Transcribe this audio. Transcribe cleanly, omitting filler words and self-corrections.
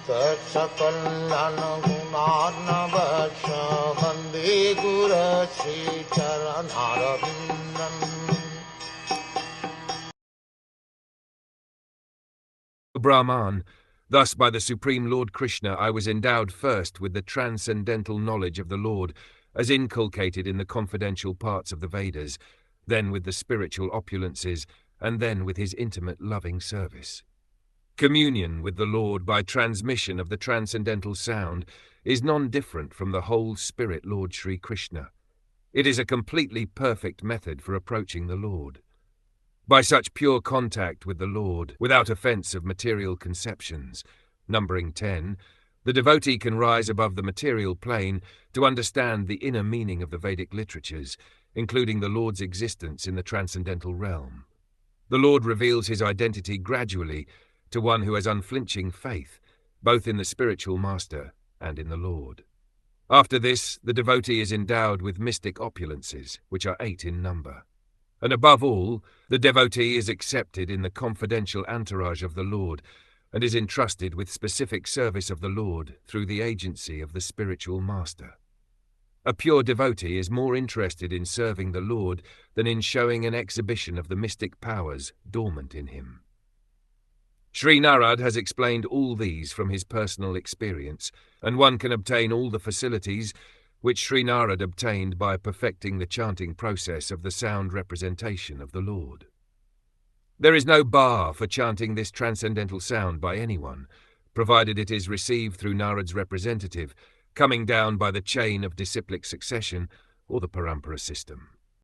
Sakal Gunaarnavasya Vande Guru Sri Charanarabindam. Brahman, thus by the Supreme Lord Krishna I was endowed first with the transcendental knowledge of the Lord as inculcated in the confidential parts of the Vedas, then with the spiritual opulences, and then with his intimate loving service. Communion with the Lord by transmission of the transcendental sound is non-different from the whole Spirit Lord Sri Krishna. It is a completely perfect method for approaching the Lord. By such pure contact with the Lord, without offense of material conceptions, numbering 10, the devotee can rise above the material plane to understand the inner meaning of the Vedic literatures, including the Lord's existence in the transcendental realm. The Lord reveals his identity gradually to one who has unflinching faith, both in the spiritual master and in the Lord. After this, the devotee is endowed with mystic opulences, which are 8 in number. And above all, the devotee is accepted in the confidential entourage of the Lord and is entrusted with specific service of the Lord through the agency of the spiritual master. A pure devotee is more interested in serving the Lord than in showing an exhibition of the mystic powers dormant in him. Sri Narad has explained all these from his personal experience, and one can obtain all the facilities which Sri Narad obtained by perfecting the chanting process of the sound representation of the Lord. There is no bar for chanting this transcendental sound by anyone, provided it is received through Narad's representative, coming down by the chain of disciplic succession or the parampara system.